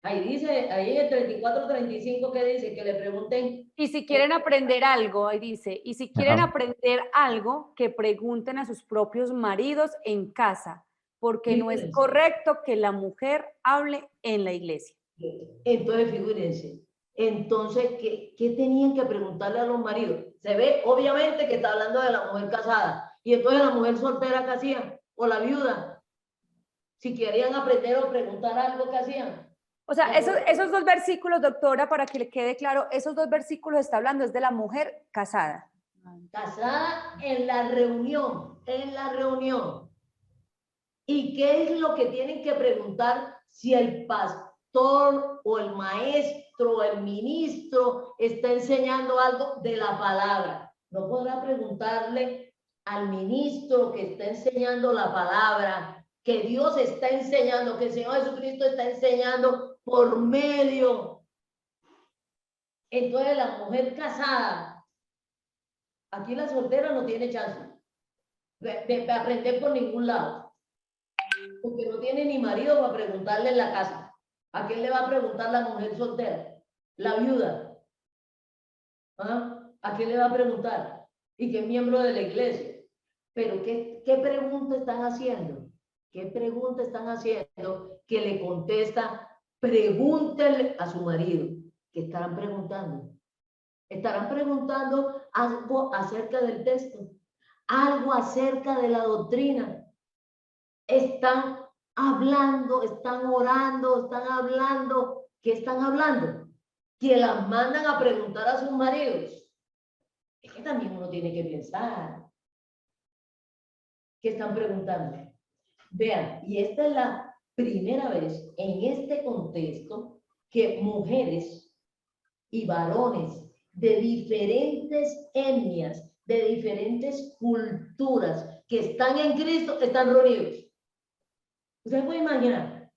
Ahí dice, ahí en el 34, 35, ¿qué dice? Que le pregunten. Y si quieren aprender algo, ahí dice, y si quieren aprender algo, que pregunten a sus propios maridos en casa, porque no es correcto que la mujer hable en la iglesia. Entonces, figúrense. Entonces, ¿qué tenían que preguntarle a los maridos? Se ve, obviamente, que está hablando de la mujer casada. Y entonces la mujer soltera, ¿qué hacían? O la viuda. Si querían aprender o preguntar algo, ¿qué hacían? O sea, esos dos versículos, doctora, para que le quede claro, esos dos versículos está hablando es de la mujer casada. Casada en la reunión, ¿Y qué es lo que tienen que preguntar si el pastor o el maestro o el ministro está enseñando algo de la palabra? No podrá preguntarle al ministro que está enseñando la palabra, que Dios está enseñando, que el Señor Jesucristo está enseñando por medio. Entonces la mujer casada, aquí la soltera no tiene chance de aprender por ningún lado, porque no tiene ni marido para preguntarle en la casa. ¿A quién le va a preguntar la mujer soltera? La viuda. ¿Ah? ¿A quién le va a preguntar? Y que es miembro de la iglesia. Pero ¿qué pregunta están haciendo? ¿Qué pregunta están haciendo que le contesta? Pregúntele a su marido. ¿Qué estarán preguntando? Estarán preguntando algo acerca del texto, algo acerca de la doctrina. Están hablando, están orando, están hablando. ¿Qué están hablando? Que las mandan a preguntar a sus maridos. Es que también uno tiene que pensar. ¿Qué están preguntando? Vean, y esta es la primera vez en este contexto que mujeres y varones de diferentes etnias, de diferentes culturas que están en Cristo están reunidos. ¿Usted puede imaginar?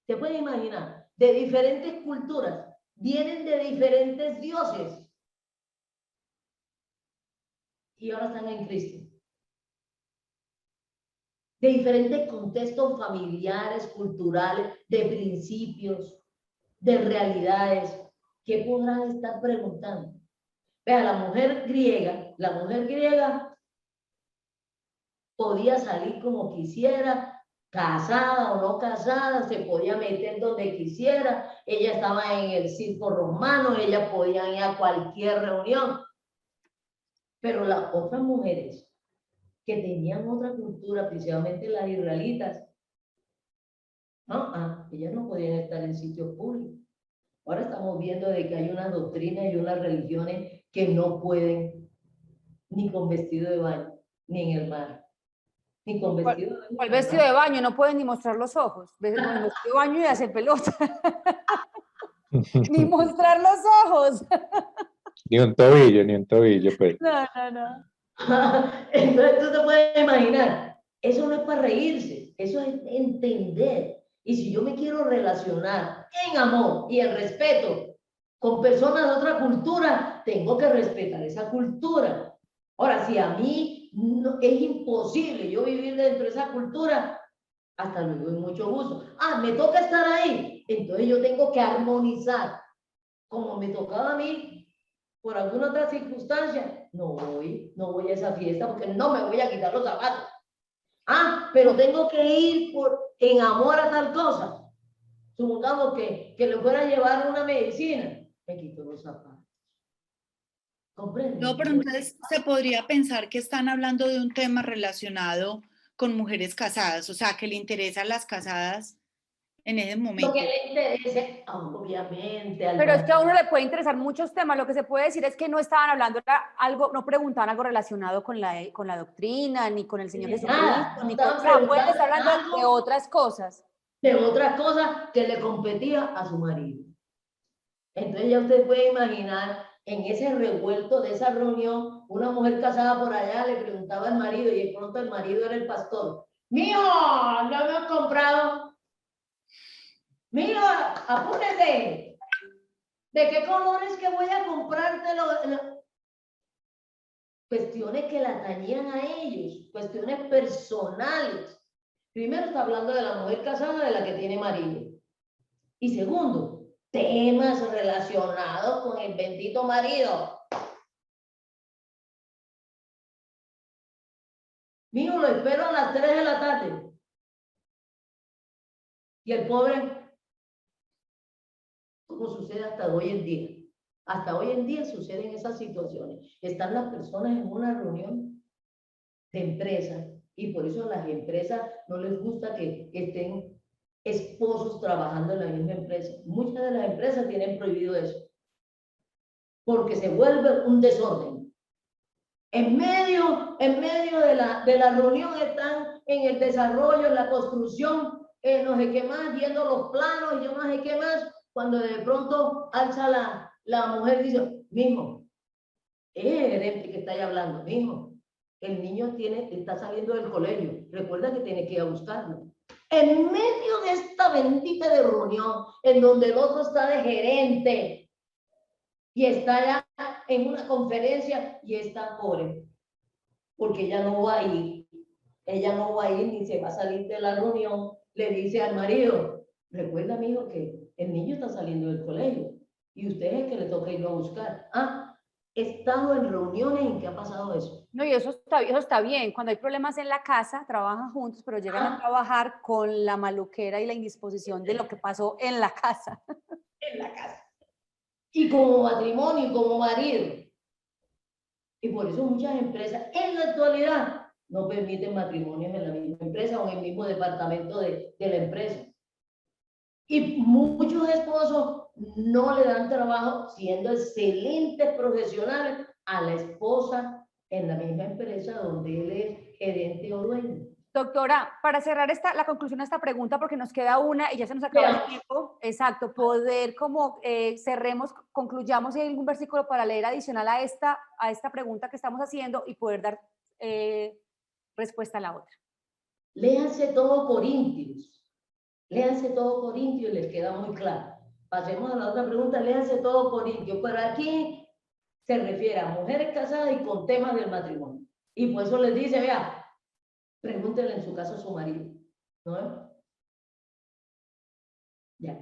¿Se puede imaginar? De diferentes culturas, vienen de diferentes dioses y ahora están en Cristo. De diferentes contextos familiares, culturales, de principios, de realidades. ¿Qué podrán estar preguntando? Vea, la mujer griega podía salir como quisiera, casada o no casada, se podía meter donde quisiera, ella estaba en el circo romano, ella podía ir a cualquier reunión. Pero las otras mujeres que tenían otra cultura, principalmente las israelitas, ellas no podían estar en sitios públicos. Ahora estamos viendo de que hay unas doctrinas y unas religiones que no pueden ni con vestido de baño, ni en el mar, ni con vestido de baño. ¿Cuál vestido de baño? No pueden ni mostrar los ojos. Con el vestido de baño y hace pelota. Ni mostrar los ojos. Ni un tobillo, pues. No, no, no. Entonces tú te puedes imaginar, eso no es para reírse, eso es entender. Y si yo me quiero relacionar en amor y en respeto con personas de otra cultura, tengo que respetar esa cultura. Ahora, si a mí no, es imposible yo vivir dentro de esa cultura, hasta luego y mucho gusto. Me toca estar ahí, entonces yo tengo que armonizar. Como me tocaba a mí, por alguna otra circunstancia, no voy a esa fiesta porque no me voy a quitar los zapatos. Pero tengo que ir en amor a tal cosa. Supongamos que le fuera a llevar una medicina, me quito los zapatos. ¿Comprende? No, pero entonces se podría pensar que están hablando de un tema relacionado con mujeres casadas, o sea, que le interesan las casadas en ese momento. Lo que le interese, obviamente. Pero es que a uno le puede interesar muchos temas. Lo que se puede decir es que no estaban hablando algo, no preguntaban algo relacionado con la doctrina, ni con el Señor Jesucristo, ni con, pueden estar hablando de otras cosas. De otras cosas que le competía a su marido. Entonces ya usted puede imaginar en ese revuelto de esa reunión, una mujer casada por allá le preguntaba al marido y de pronto el marido era el pastor. Mío, ¿no me has comprado? Mío, apúrate. ¿De qué colores que voy a comprártelo? Cuestiones que la atañían a ellos, cuestiones personales. Primero está hablando de la mujer casada, de la que tiene marido. Y segundo, temas relacionados con el bendito marido. Mijo, lo espero a las 3 de la tarde. Y el pobre, como sucede hasta hoy en día. Hasta hoy en día suceden esas situaciones. Están las personas en una reunión de empresas y por eso a las empresas no les gusta que estén esposos trabajando en la misma empresa. Muchas de las empresas tienen prohibido eso. Porque se vuelve un desorden. En medio de la reunión están en el desarrollo, en la construcción, no sé qué más, viendo los planos y yo no sé qué más, cuando de pronto alza la mujer y dice, mijo, es el gerente que está ahí hablando, mijo, el niño está saliendo del colegio, recuerda que tiene que ir a buscarlo. En medio de esta bendita de reunión, en donde el otro está de gerente y está ya en una conferencia y está pobre, porque ella no va a ir ni se va a salir de la reunión, le dice al marido, recuerda, amigo, que el niño está saliendo del colegio y usted es el que le toca irlo a buscar. He estado en reuniones en que ha pasado eso. No, y eso está bien. Cuando hay problemas en la casa, trabajan juntos, pero llegan a trabajar con la maluquera y la indisposición de lo que pasó en la casa. En la casa. Y como matrimonio, y como marido. Y por eso muchas empresas en la actualidad no permiten matrimonios en la misma empresa o en el mismo departamento de la empresa. Y muchos esposos no le dan trabajo siendo excelentes profesionales a la esposa en la misma empresa donde él es gerente o dueño. Doctora, para cerrar la conclusión de esta pregunta, porque nos queda una y ya se nos acaba el tiempo, exacto, poder como cerremos, concluyamos si hay algún versículo para leer adicional a esta pregunta que estamos haciendo y poder dar respuesta a la otra. Léanse todo Corintios. Léanse todo Corintios y les queda muy claro. Pasemos a la otra pregunta, léanse todo Corintios. Pero aquí se refiere a mujeres casadas y con temas del matrimonio. Y por eso les dice, vea, pregúntenle en su caso a su marido, ¿no? Ya.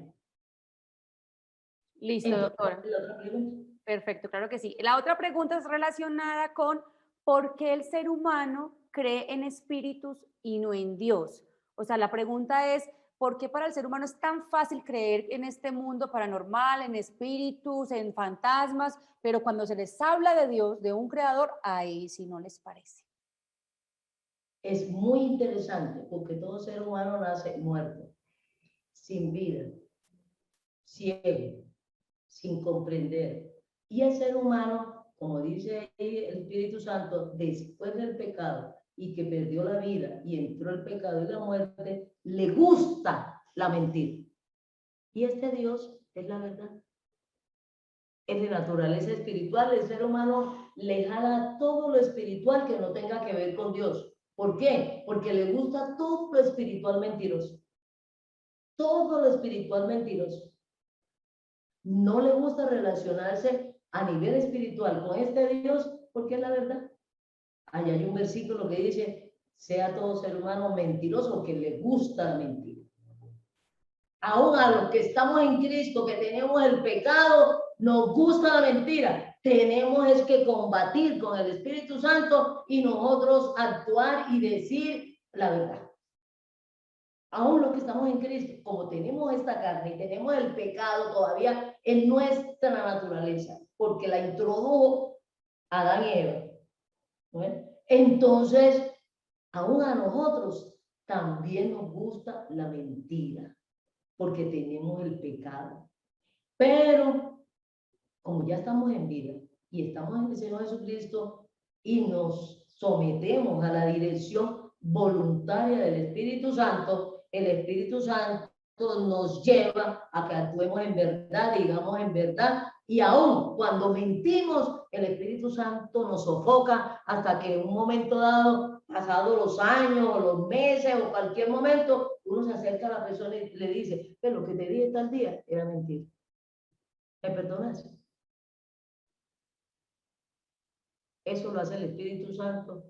Listo, Entonces, doctora. ¿la otra pregunta? Perfecto, claro que sí. La otra pregunta es relacionada con por qué el ser humano cree en espíritus y no en Dios. O sea, la pregunta es, ¿por qué para el ser humano es tan fácil creer en este mundo paranormal, en espíritus, en fantasmas, pero cuando se les habla de Dios, de un creador, ahí sí no les parece? Es muy interesante porque todo ser humano nace muerto, sin vida, ciego, sin comprender. Y el ser humano, como dice ahí el Espíritu Santo, después del pecado y que perdió la vida y entró el pecado y la muerte, le gusta la mentira. Y este Dios es la verdad. Es de naturaleza espiritual. El ser humano le jala todo lo espiritual que no tenga que ver con Dios. ¿Por qué? Porque le gusta todo lo espiritual mentiroso. Todo lo espiritual mentiroso. No le gusta relacionarse a nivel espiritual con este Dios porque es la verdad. Allá hay un versículo que dice, sea todo ser humano mentiroso, que le gusta la mentira. Aún a los que estamos en Cristo, que tenemos el pecado, nos gusta la mentira. Tenemos es que combatir con el Espíritu Santo y nosotros actuar y decir la verdad. Aún los que estamos en Cristo, como tenemos esta carne y tenemos el pecado todavía en nuestra naturaleza, porque la introdujo Adán y Eva, ¿no? Entonces, aún a nosotros también nos gusta la mentira, porque tenemos el pecado. Pero, como ya estamos en vida y estamos en el Señor Jesucristo y nos sometemos a la dirección voluntaria del Espíritu Santo, el Espíritu Santo nos lleva a que actuemos en verdad, digamos en verdad, y aún cuando mentimos, el Espíritu Santo nos sofoca hasta que en un momento dado, pasados los años o los meses o cualquier momento, uno se acerca a la persona y le dice, pero lo que te dije tal día era mentira. ¿Me perdonas? Eso lo hace el Espíritu Santo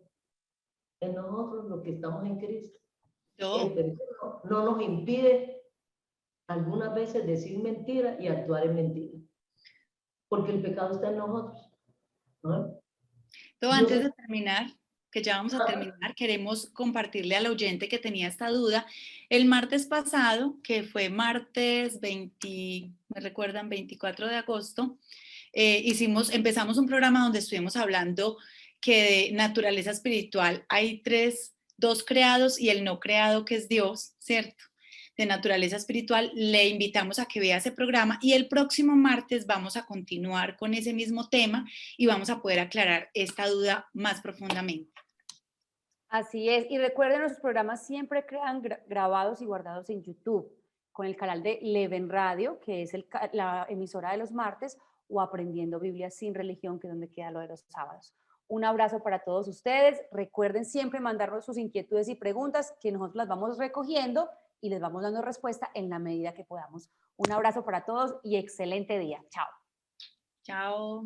en nosotros, los que estamos en Cristo. El pecado no nos impide algunas veces decir mentira y actuar en mentira, porque el pecado está en nosotros, ¿no? Entonces, antes de terminar, que ya vamos a terminar, queremos compartirle al oyente que tenía esta duda. El martes pasado, que fue martes 20, me recuerdan, 24 de agosto, empezamos un programa donde estuvimos hablando que de naturaleza espiritual hay dos creados y el no creado, que es Dios, ¿cierto? De naturaleza espiritual, le invitamos a que vea ese programa y el próximo martes vamos a continuar con ese mismo tema y vamos a poder aclarar esta duda más profundamente. Así es, y recuerden, nuestros programas siempre quedan grabados y guardados en YouTube, con el canal de Leven Radio, que es la emisora de los martes, o Aprendiendo Biblia sin Religión, que es donde queda lo de los sábados. Un abrazo para todos ustedes. Recuerden siempre mandarnos sus inquietudes y preguntas, que nosotros las vamos recogiendo y les vamos dando respuesta en la medida que podamos. Un abrazo para todos y excelente día. Chao. Chao.